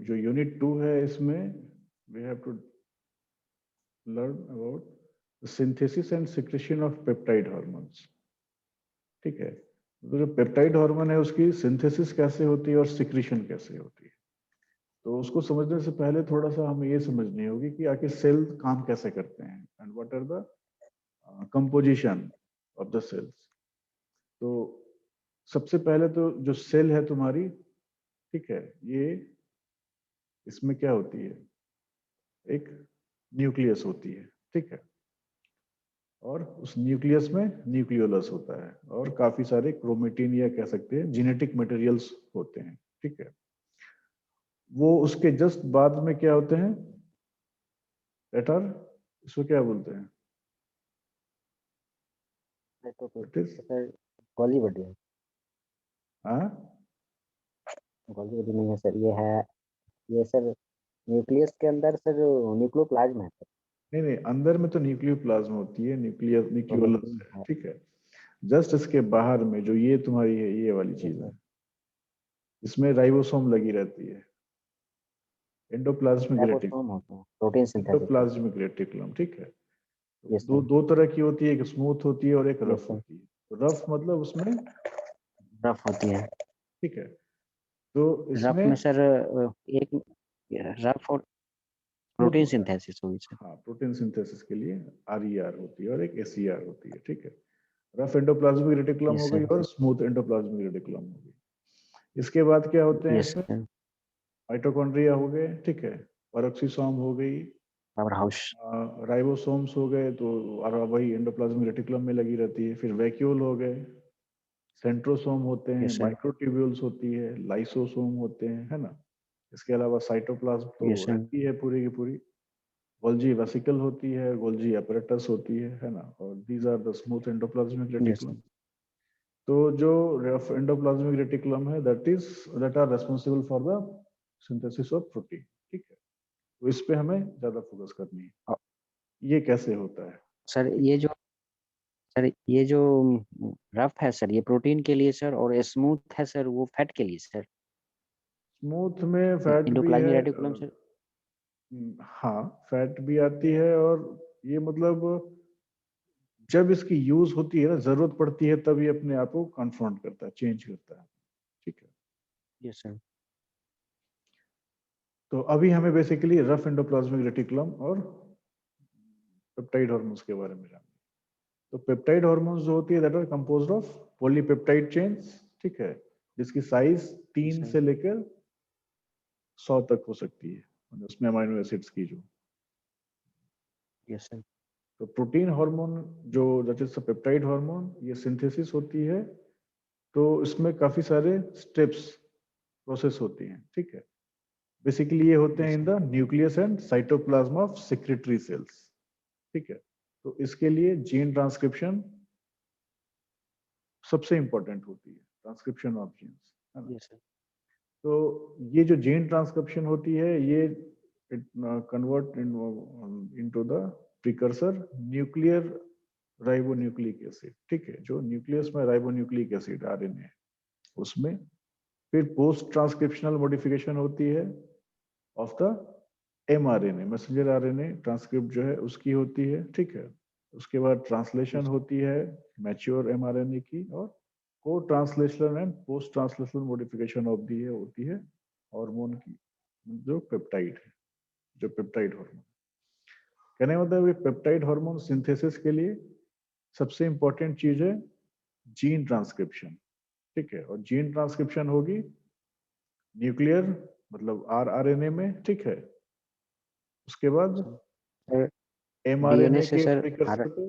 जो यूनिट 2 है इसमें we have to learn about synthesis and secretion of peptide hormones. ठीक है, तो जो पेप्टाइड हार्मोन है उसकी सिंथेसिस कैसे होती है और सिक्रीशन कैसे होती है, तो उसको समझने से पहले थोड़ा सा हमें ये समझनी होगी कि आखिर सेल काम कैसे करते हैं and what are the composition of the cells. तो सबसे पहले तो जो सेल है तुम्हारी, ठीक है, ये इसमें क्या होती है, एक न्यूक्लियस होती है, ठीक है, और उस न्यूक्लियस में न्यूक्लियोलस होता है और काफी सारे क्रोमेटिन या कह सकते हैं जेनेटिक मटेरियल्स होते हैं, ठीक है। वो उसके जस्ट बाद में क्या होते हैं, लेटर, इसको क्या बोलते हैं, गॉली बॉडी है। हाँ, गॉली बॉडी नहीं है सर, ये सर न्यूक्लियस के अंदर सर न्यूक्लियोप्लाज्म है सर। नहीं, अंदर में तो न्यूक्लियोप्लाज्म होती है, न्यूक्लियोलस है, ठीक है। जस्ट इसके बाहर में जो ये तुम्हारी है, ये वाली चीज है, इसमें राइबोसोम लगी रहती है, endoplasmic reticulum, protein synthesis. Endoplasmic reticulum, ठीक है। Yes, दो तरह की होती है, एक स्मूथ होती है और एक रफ Yes, sir. होती है। तो रफ मतलब उसमें रफ होती है। ठीक है, तो रफ इसमें में सर एक रफ और प्रोटीन सिंथेसिस होगी सर। हाँ, प्रोटीन सिंथेसिस के लिए RER होती है और एक SER होती है, ठीक है। रफ एंडोप्लाज्मिक रेटिकुलम Yes, हो sir. गई और स्मूथ एंडोप्लाज्मिक रेटिकुलम हो गई। इसके बाद क्या होते हैं, Yes, इसमें sir. माइटोकॉन्ड्रिया हो गए, ठीक है, पेरोक्सिसोम हो गई, पावर हाउस। राइबोसोम्स हो गए, तो वही एंडोप्लाज्मिक रेटिकुलम में लगी रहती है। फिर वैक्यूल हो गए, सेंट्रोसोम होते हैं, Yes, sir. माइक्रोट्यूब्यूल्स होती है, लाइसोसोम होते हैं, है ना। इसके अलावा साइटोप्लाज्म तो Yes, sir. रहती है पूरी की पूरी, गोल्जी वेसिकल होती है, गोल्जी apparatus होती है ना, और these are the smooth endoplasmic Yes, reticulum. sir. तो जो एंडोप्लाज्मिक रेटिकुलम है, that are responsible for the synthesis of protein, ठीक है। तो इस पे हमें ज्यादा फोकस करनी है, ये कैसे होता है। सर ये जो रफ है सर, ये प्रोटीन के लिए सर, और स्मूथ है सर वो फैट के लिए सर। स्मूथ में फैट भी एंडोप्लाज्मिक है, रेटिकुलम सर। हाँ, फैट भी आती है, और ये मतलब जब इसकी यूज होती है ना, जरूरत पड़ती है, तब ये अपने आप को कन्फ्रंट करता है, चेंज करता है, ठीक है। Yes sir. तो अभी हमें बेसिकली रफ एंडोप्लाज्मिक रेटिकुलम और पेप्टाइड हार्मोन्स के बारे में जानना है। तो पेप्टाइड हार्मोन्स जो होती है, that are composed of polypeptide chains, ठीक है, जिसकी साइज 3 से लेकर 100 तक हो सकती है, मतलब उसमें अमाइनो एसिड्स की जो। Yes sir. तो प्रोटीन हार्मोन जो दैट इज पेप्टाइड हार्मोन, ये सिंथेसिस होती है, तो इसमें काफी सारे स्टेप्स प्रोसेस होती हैं, ठीक है। बेसिकली ये होते हैं in the nucleus and cytoplasm of secretory cells, ठीक है। तो इसके लिए जीन ट्रांसक्रिप्शन सबसे इंपॉर्टेंट होती है, ट्रांसक्रिप्शन ऑफ जीन्स, है ना। Yes sir. तो ये जो जीन ट्रांसक्रिप्शन होती है, ये convert into the precursor nuclear ribonucleic acid, ठीक है, जो न्यूक्लियस में राइबोन्यूक्लिक एसिड RNA है उसमें। फिर पोस्ट ट्रांसक्रिप्शनल मॉडिफिकेशन होती है of the mRNA, messenger RNA transcript जो है उसकी होती है, ठीक है। उसके बाद ट्रांसलेशन होती है मैच्योर mRNA की, और को translation and post translational modification of the है होती है हार्मोन की, जो पेप्टाइड है, जो पेप्टाइड हार्मोन। कहने का मतलब ये पेप्टाइड हार्मोन सिंथेसिस के लिए सबसे इंपॉर्टेंट चीज है जीन ट्रांसक्रिप्शन, ठीक है। और जीन ट्रांसक्रिप्शन होगी न्यूक्लियर मतलब RNA में, ठीक है। उसके बाद डीएनए mRNA से के सर प्रिकर्सर पे,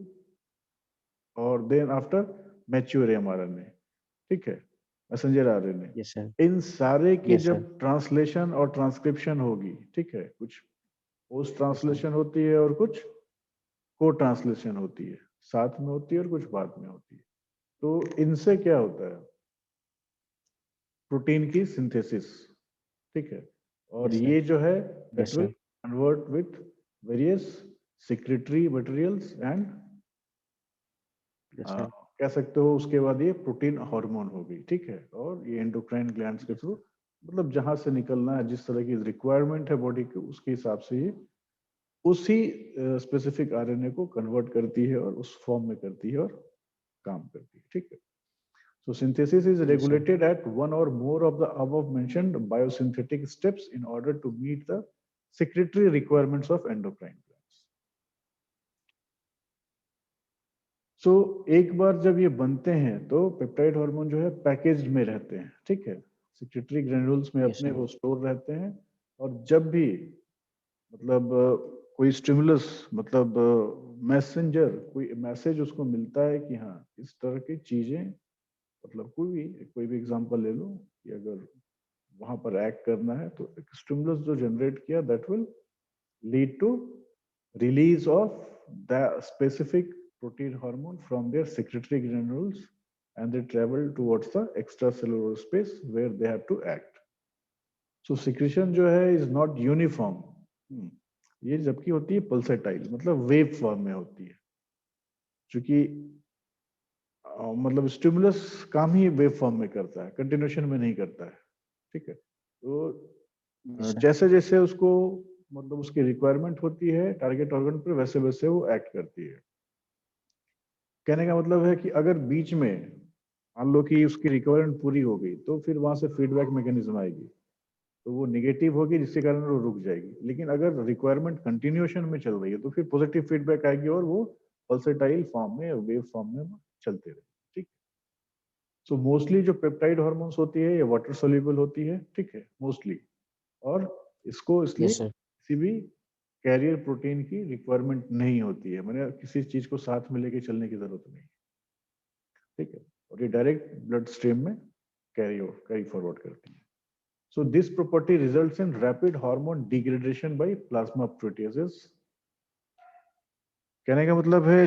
और देन आफ्टर मैच्योर mRNA, ठीक है, मैसेंजर RNA। Yes sir. इन सारे की यस सर। जब ट्रांसलेशन और ट्रांसक्रिप्शन होगी, ठीक है, कुछ पोस्ट ट्रांसलेशन होती है और कुछ को ट्रांसलेशन होती है, साथ में होती है और कुछ बाद में होती है। तो इनसे क्या होता है, प्रोटीन की सिंथेसिस, ठीक है। और ये जो है that will convert with various secretory materials and कह सकते हो उसके बाद ये प्रोटीन हार्मोन होगी, ठीक है। और ये एंडोक्राइन ग्लैंड्स के थ्रू मतलब जहां से निकलना है, जिस तरह की रिक्वायरमेंट है बॉडी की, उसके हिसाब से ये उसी स्पेसिफिक आरएनए को कन्वर्ट करती है और उस फॉर्म में करती है और काम करती है, ठीक है। So synthesis is regulated at one or more of the above mentioned biosynthetic steps in order to meet the secretory requirements of endocrine glands. So एक बार जब ये बनते हैं तो पेप्टाइड हार्मोन जो है पैकेज्ड में रहते हैं, ठीक है, सेक्रेटरी ग्रेन्यूल्स में अपने वो स्टोर रहते हैं, और जब भी मतलब कोई स्टिमुलस, मतलब मैसेंजर, कोई मैसेज उसको मिलता है कि हाँ इस तरह की चीजें, मतलब कोई भी एग्जांपल ले लो कि अगर वहां पर एक्ट करना है तो एक स्टिमुलस जो जनरेट किया, that will lead to release of the specific protein hormone from their secretory granules and they travel towards the extracellular space where they have to act. So secretion जो है is not uniform, ये जबकि होती है pulsatile, मतलब wave form में होती है, क्योंकि मतलब स्टिमुलस काम ही वेव फॉर्म में करता है, कंटिन्यूशन में नहीं करता है, ठीक है। तो जैसे जैसे उसको मतलब उसकी रिक्वायरमेंट होती है टारगेट ऑर्गन पर, वैसे वैसे वो एक्ट करती है। कहने का मतलब है कि अगर बीच में मान लो कि उसकी रिक्वायरमेंट पूरी हो गई, तो फिर वहां से फीडबैक मैकेनिज्म आएगी, तो वो नेगेटिव होगी, जिसके कारण वो रुक जाएगी। लेकिन अगर रिक्वायरमेंट कंटिन्यूएशन में चल रही है तो फिर पॉजिटिव फीडबैक आएगी और वो पल्सेटाइल फॉर्म में, वेव फॉर्म में चलते रहेगी, ठीक। सो मोस्टली जो पेप्टाइड हार्मोन्स होती है ये वाटर सोल्यूबल होती है, ठीक है, मोस्टली। और इसको इसलिए किसी भी कैरियर प्रोटीन की रिक्वायरमेंट नहीं होती है, मैंने किसी चीज को साथ में लेके चलने की जरूरत नहीं, ठीक है, और ये डायरेक्ट ब्लड स्ट्रीम में कैरी फॉरवर्ड करती है। So this property results in rapid hormone degradation by plasma proteases. कहने का मतलब है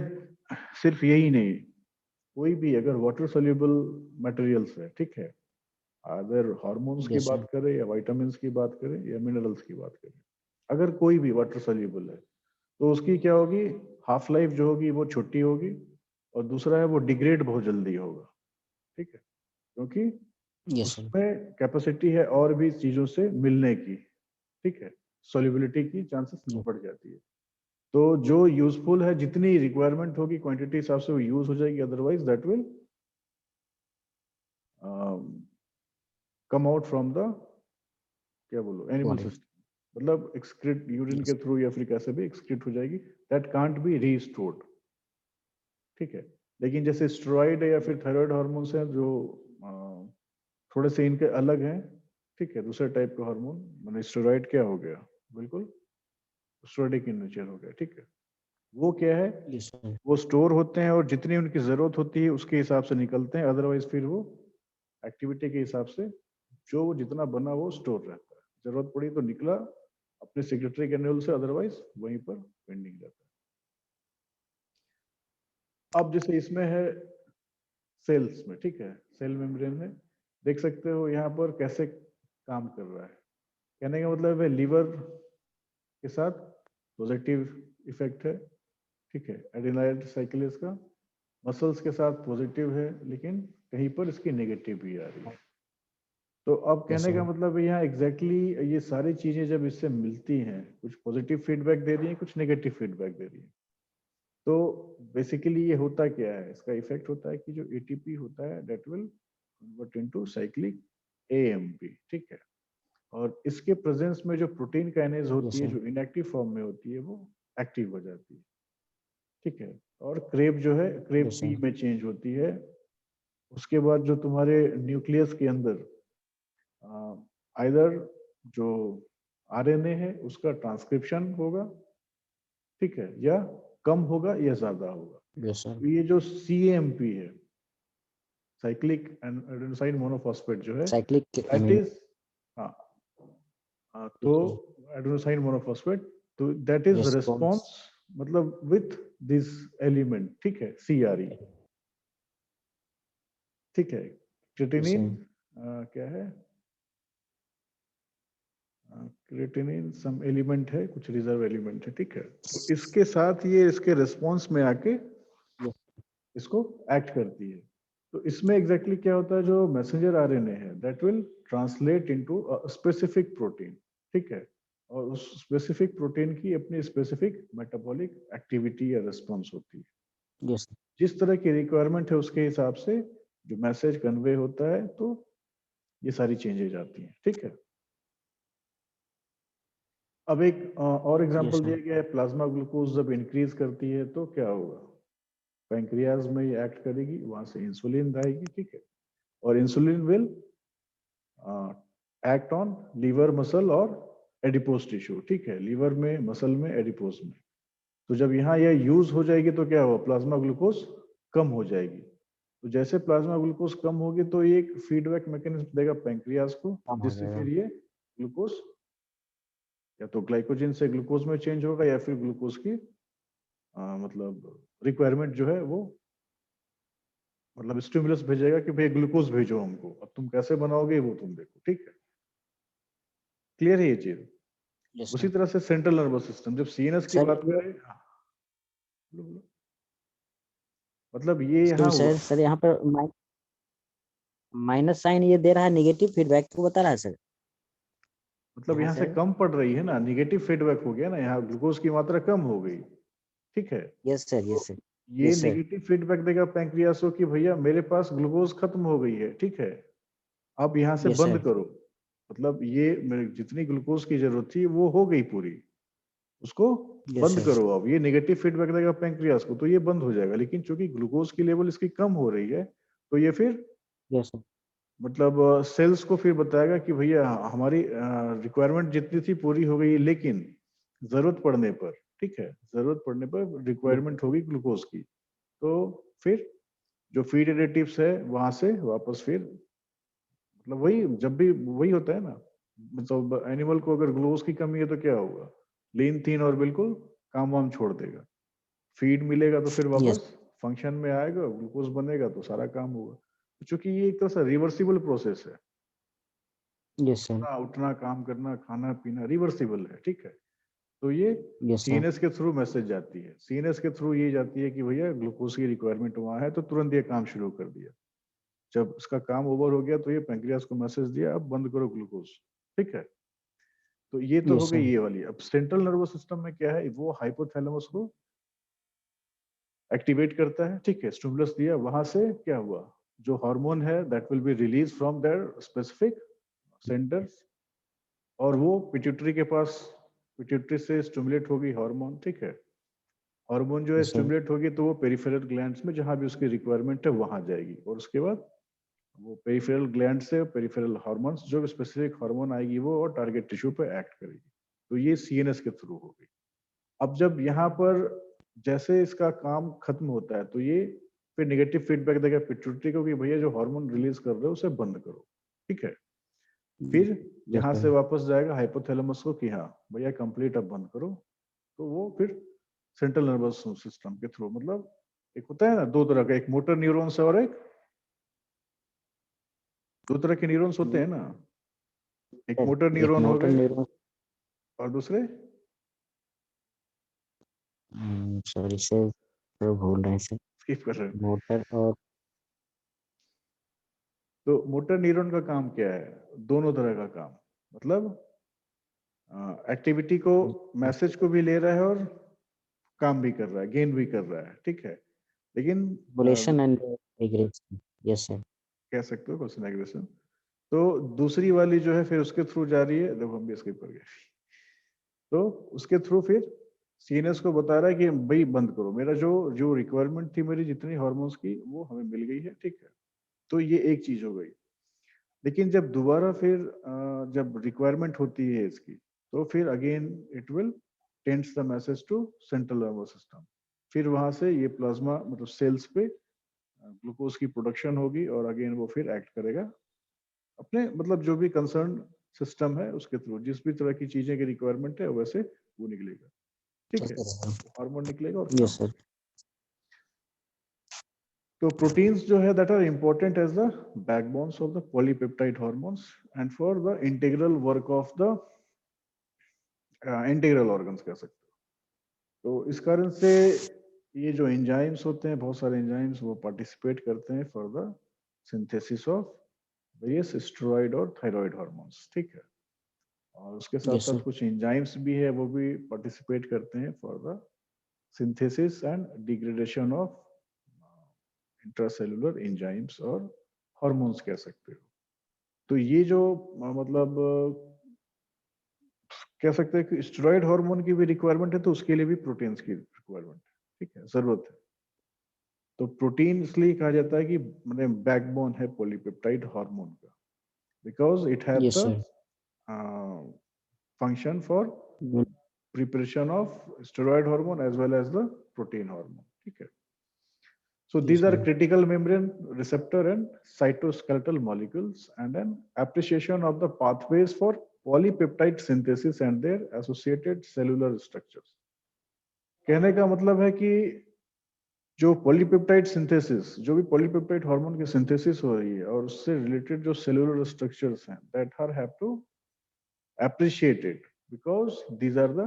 सिर्फ यही नहीं, कोई भी अगर वाटर सोल्यूबल मटेरियल्स है, ठीक है, अगर हार्मोन्स की बात करें या विटामिन्स की बात करें या मिनरल्स की बात करें, अगर कोई भी वाटर सोल्यूबल है तो उसकी क्या होगी, हाफ लाइफ जो होगी वो छोटी होगी, और दूसरा है वो डिग्रेड बहुत जल्दी होगा, ठीक है, क्योंकि उसमें कैपेसिटी है और भी चीजों से मिलने की, ठीक है, सोल्यूबिलिटी की चांसेस बढ़ जाती है। तो जो यूजफुल है, जितनी रिक्वायरमेंट होगी क्वांटिटी हिसाब से वो यूज हो जाएगी, otherwise that will come out from the, क्या बोलो, एनिमल सिस्टम, मतलब एक्सक्रीट यूरिन के थ्रू या फिर कैसे भी एक्सक्रीट हो जाएगी, दैट कांट बी रीस्टोर्ड, ठीक है। लेकिन जैसे स्टेरॉइड या फिर थायराइड हार्मोन्स हैं जो थोड़े से इनके अलग हैं, ठीक है, दूसरे टाइप का हार्मोन, मैंने स्टेरॉइड क्या हो गया, बिल्कुल स्टेरॉइडिक इन नेचर हो गया, ठीक है। वो क्या है, वो स्टोर होते हैं और जितनी उनकी जरूरत होती है उसके हिसाब से निकलते हैं, अदरवाइज फिर वो एक्टिविटी के हिसाब से जो वो जितना बना वो स्टोर रहता है, जरूरत पड़ी तो निकला अपने सेक्रेटरी ग्रेन्यूल से, अदरवाइज वहीं पर पेंडिंग रहता है। अब जैसे इसमें है सेल्स में, ठीक है, सेल मेम्ब्रेन में देख सकते हो यहाँ पर कैसे काम कर रहा है। कहने का मतलब है लीवर के साथ पॉजिटिव इफेक्ट है, ठीक है, एडिनाइड साइक्लेस का, मसल्स के साथ पॉजिटिव है, लेकिन कहीं पर इसकी नेगेटिव भी आ रही है। तो अब कहने का मतलब यहाँ एग्जैक्टली ये सारी चीजें जब इससे मिलती हैं, कुछ पॉजिटिव फीडबैक दे रही है, कुछ नेगेटिव फीडबैक दे रही है, तो बेसिकली ये होता क्या है, इसका इफेक्ट होता है कि जो एटीपी होता है that will convert into cyclic AMP, ठीक है, और इसके प्रेजेंस में जो प्रोटीन काइनेज होती है, जो इनएक्टिव फॉर्म में होती है, वो एक्टिव हो जाती है, ठीक है, और क्रेब जो है क्रेब पी में चेंज होती है। उसके बाद जो तुम्हारे न्यूक्लियस के अंदर आइदर जो आरएनए है उसका ट्रांसक्रिप्शन होगा, ठीक है, या कम होगा या ज्यादा होगा। तो ये जो सीएमपी है, साइक्लिक एडेनोसाइन मोनोफॉस्फेट जो है, दैट इज, हाँ, तो एडेनोसाइन मोनोफॉस्फेट, तो दैट इज रिस्पॉन्स मतलब विथ दिस एलिमेंट, ठीक है, सीआरई, ठीक है, क्रिएटिनिन क्या है, क्रिएटिनिन सम एलिमेंट है, कुछ रिजर्व एलिमेंट है, ठीक है, तो इसके साथ ये इसके रिस्पॉन्स में आके इसको एक्ट करती है। तो इसमें एग्जैक्टली क्या होता है, जो मैसेंजर आरएनए है that will translate into a specific protein, ठीक है, और उस स्पेसिफिक प्रोटीन की अपनी स्पेसिफिक मेटाबॉलिक एक्टिविटी या रिस्पॉन्स होती है। यस जिस तरह की रिक्वायरमेंट है उसके हिसाब से जो मैसेज कन्वे होता है, तो ये सारी चेंजेज आती हैं, ठीक है। अब एक और एग्जांपल यस दिया सर गया है, प्लाज्मा ग्लूकोज जब इंक्रीज करती है तो क्या होगा, पैंक्रियाज में ये एक्ट करेगी, वहां से इंसुलिन आएगी, ठीक है, और insulin will act on liver, muscle और एडिपोज टिश्यू, ठीक है, लीवर में, मसल में, एडिपोज में। तो जब यहाँ यह यूज हो जाएगी तो क्या होगा, प्लाज्मा ग्लूकोज कम हो जाएगी। तो जैसे प्लाज्मा ग्लूकोज कम होगी तो ये एक फीडबैक मैकेनिज्म देगा पैंक्रियाज को, कम हो जिससे जाएगा। फिर ये ग्लूकोज या तो ग्लाइकोजन से ग्लूकोज में चेंज होगा या फिर ग्लूकोज की मतलब रिक्वायरमेंट जो है वो, मतलब स्टिमुलस भेजेगा कि भाई ग्लूकोज भेजो हमको, अब तुम कैसे बनाओगे वो तुम देखो, ठीक है। क्लियर है ये चीज। यस उसी सर तरह से सेंट्रल नर्वस सिस्टम, जब सीएनएस की सर बात करें, हाँ, बोलो, बोलो। मतलब ये यहाँ हुआ, सर सर यहाँ पर माइनस साइन ये दे रहा है, नेगेटिव फीडबैक को बता रहा है सर मतलब यहाँ यहाँ से सर। कम पड़ रही है ना, निगेटिव फीडबैक हो गया ना, यहाँ ग्लूकोज की मात्रा कम हो गई, ठीक है। यस सर तो यस सर ये यस सर नेगेटिव फीडबैक देगा पैंक्रियास को कि भैया मेरे पास ग्लूकोज खत्म हो गई है, ठीक है, आप यहाँ से यस बंद सर करो। मतलब ये जितनी ग्लूकोज की जरूरत थी वो हो गई पूरी, उसको यस बंद सर करो। अब ये नेगेटिव फीडबैक देगा पैंक्रियास को, तो ये बंद हो जाएगा। लेकिन चूंकि ग्लूकोज की लेवल इसकी कम हो रही है, तो ये फिर यस सर मतलब सेल्स को फिर बताएगा कि भैया हमारी रिक्वायरमेंट जितनी थी पूरी हो गई, लेकिन जरूरत पड़ने पर, ठीक है, जरूरत पड़ने पर यस रिक्वायरमेंट होगी ग्लूकोज की, तो फिर जो फीड एडिटिव्स है वहां से वापस फिर, मतलब वही जब भी वही होता है ना, मतलब एनिमल को अगर ग्लूकोज की कमी है तो क्या होगा, लीन थीन और बिल्कुल काम वाम छोड़ देगा। फीड मिलेगा तो फिर यस वापस फंक्शन में आएगा, ग्लूकोज बनेगा तो सारा काम होगा। क्योंकि ये एक तरह से रिवर्सिबल प्रोसेस है, यस सर सोना उठना, काम करना, खाना पीना रिवर्सिबल है, ठीक है। तो ये यस सर सीएनएस के थ्रू मैसेज जाती है, सीएनएस के थ्रू ये जाती है कि भैया ग्लूकोज की रिक्वायरमेंट वहां है, तो तुरंत ये काम शुरू कर दिया। जब उसका काम ओवर हो गया तो ये पैंक्रियास को मैसेज दिया, अब बंद करो ग्लूकोज, ठीक है। तो ये तो हो यस गई सर ये वाली। अब सेंट्रल नर्वस सिस्टम में क्या है, वो हाइपोथैलेमस को एक्टिवेट करता है, ठीक है, स्टिमुलस दिया, वहां से क्या हुआ, जो हार्मोन है that will be release from there specific centres, और वो पिट्यूटरी के पास, पिट्यूटरी से स्टिमुलेट होगी हार्मोन, ठीक है। हार्मोन जो है यस सर स्टिमुलेट होगी तो वो पेरिफेरल ग्लैंड्स में जहां भी उसकी रिक्वायरमेंट है वहां जाएगी, और उसके बाद वो पेरिफेरल ग्लैंड से पेरिफेरल हार्मोन्स, जो स्पेसिफिक हार्मोन आएगी वो और टारगेट टिश्यू पे एक्ट करेगी। तो ये सीएनएस के थ्रू हो गई। अब जब यहाँ पर जैसे इसका काम खत्म होता है तो ये फिर नेगेटिव फीडबैक देगा पिट्यूटरी को कि भैया जो हार्मोन रिलीज कर रहे हो उसे बंद करो, ठीक है। फिर यस यहाँ से सर वापस जाएगा हाइपोथैलेमस को कि हाँ भैया कंप्लीट अब बंद करो। तो वो फिर सेंट्रल नर्वस सिस्टम के थ्रू, मतलब एक होता है ना दो तरह का, एक मोटर न्यूरॉन्स है और एक, दो तरह के न्यूरॉन्स होते हैं ना, एक सर मोटर एक न्यूरॉन हो मोटर गए न्यूरॉन और दूसरे, सॉरी सर सर भूल रहे हैं सर स्किप कर रहे हैं। मोटर और तो मोटर न्यूरॉन का काम क्या है, दोनों तरह का काम, मतलब एक्टिविटी को, मैसेज को भी ले रहा है और काम भी कर रहा है, गेन भी कर रहा है, ठीक है। लेकिन बुलेशन एंड एग्रेशन यस सर कह सकते हो क्वेश्चन एग्रेशन। तो दूसरी वाली जो है फिर उसके थ्रू जा रही है, देखो हम भी स्किप कर गए। तो उसके थ्रू फिर सीएनएस को बता रहा है कि भाई बंद करो, मेरा जो जो रिक्वायरमेंट थी मेरी जितनी हार्मोन्स की वो हमें मिल गई है, ठीक है। तो ये एक चीज हो गई। लेकिन जब दोबारा फिर जब रिक्वायरमेंट होती है इसकी, तो फिर again it will tends the message to central nervous system. फिर वहां से ये प्लाज्मा मतलब सेल्स पे ग्लूकोज की प्रोडक्शन होगी और अगेन वो फिर एक्ट करेगा अपने, मतलब जो भी कंसर्न सिस्टम है उसके थ्रू, जिस भी तरह की चीजें की रिक्वायरमेंट है वैसे वो निकलेगा, ठीक है, हार्मोन निकलेगा और काम यस सर होगा। तो प्रोटीन्स जो है that are important as the backbones of the polypeptide hormones and for the integral work of the integral organs कह सकते हो। तो इस कारण से ये जो एंजाइम्स होते हैं, बहुत सारे एंजाइम्स वो पार्टिसिपेट करते हैं for the synthesis of various steroid और थायराइड हार्मोन्स, ठीक है। और उसके साथ यस साथ सर। कुछ एंजाइम्स भी है, वो भी पार्टिसिपेट करते हैं for the synthesis and degradation of intracellular enzymes और हार्मोन्स कह सकते हो। तो ये जो मतलब कह सकते हैं कि स्टेरॉइड हार्मोन की भी रिक्वायरमेंट है, तो उसके लिए भी प्रोटीन्स की रिक्वायरमेंट है, ठीक है, जरूरत है। तो प्रोटीन इसलिए कहा जाता है कि मतलब बैकबोन है पॉलीपेप्टाइड हार्मोन का, because it have yes the sir. function for preparation of steroid hormone as well as the protein hormone, ठीक है। So yes these are sir. critical membrane receptor and cytoskeletal molecules and an appreciation of the pathways for polypeptide synthesis and their associated cellular structures। कहने का मतलब है कि जो polypeptide synthesis, जो भी पॉलीपेप्टाइड हार्मोन की सिंथेसिस हो रही है और उससे रिलेटेड जो सेलुलर स्ट्रक्चर्स हैं, that are have to appreciated because these are the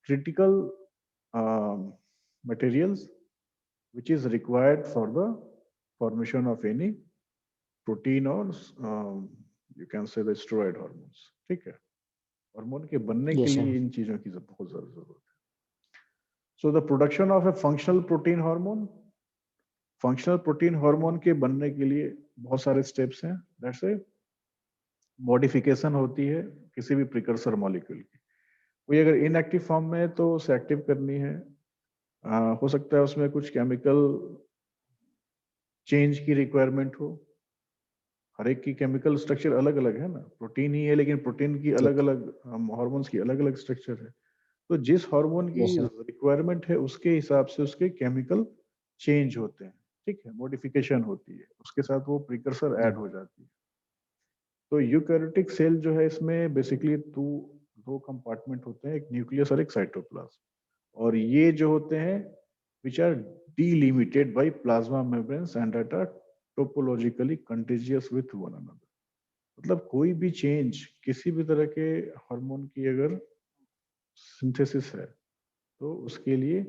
critical materials which is required for the formation of any protein or you can say the steroid hormones, ठीक है। Hormone के बनने के yes लिए sir. इन चीजों की बहुत ज्यादा जरूरत है। So the production of A functional protein hormone, functional protein hormone के बनने के लिए बहुत सारे स्टेप्स हैं। दैट्स ए मॉडिफिकेशन होती है किसी भी प्रिकर्सर मॉलिक्यूल की। कोई अगर इनएक्टिव फॉर्म में है तो उसे एक्टिव करनी है। हो सकता है उसमें कुछ केमिकल चेंज की रिक्वायरमेंट हो। हर एक की केमिकल स्ट्रक्चर अलग अलग है ना, प्रोटीन ही है लेकिन प्रोटीन की अलग अलग, हार्मोन्स की अलग अलग स्ट्रक्चर है। तो जिस हार्मोन की यस सर। रिक्वायरमेंट है उसके हिसाब से उसके केमिकल चेंज होते हैं, ठीक है, मॉडिफिकेशन होती है, उसके साथ वो प्रिकर्सर ऐड हो जाती है। तो यूकैरियोटिक सेल जो है इसमें बेसिकली दो कंपार्टमेंट होते हैं, एक न्यूक्लियस और एक साइटोप्लाज्म। और ये जो होते हैं which are delimited by plasma membranes and that are topologically contiguous with one another। मतलब कोई भी चेंज किसी भी तरह के हार्मोन की अगर सिंथेसिस है तो उसके लिए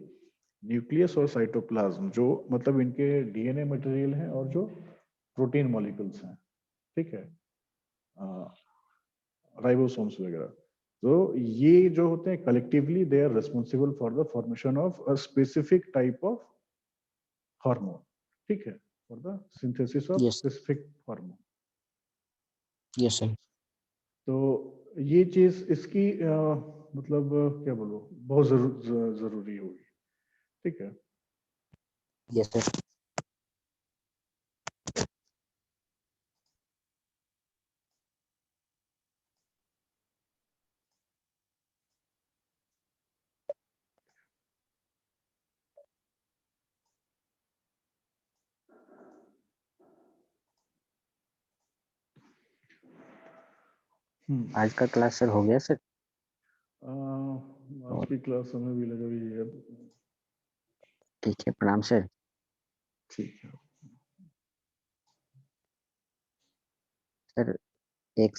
न्यूक्लियस और साइटोप्लाज्म जो मतलब इनके डीएनए मटेरियल हैं और जो प्रोटीन मॉलिक्यूल्स हैं, ठीक है, राइबोसोम्स वगैरह, तो ये जो होते हैं collectively they are responsible for the formation of a specific type of hormone, ठीक है, for the synthesis of yes. Specific hormone. Yes sir. तो ये चीज इसकी मतलब क्या बोलो, बहुत जरूरी होगी, ठीक है। Yes sir. आज का क्लास सर हो गया सर? आज की क्लास समय भी लगा हुई है अब, ठीक है, प्रणाम सर। ठीक है। सर एक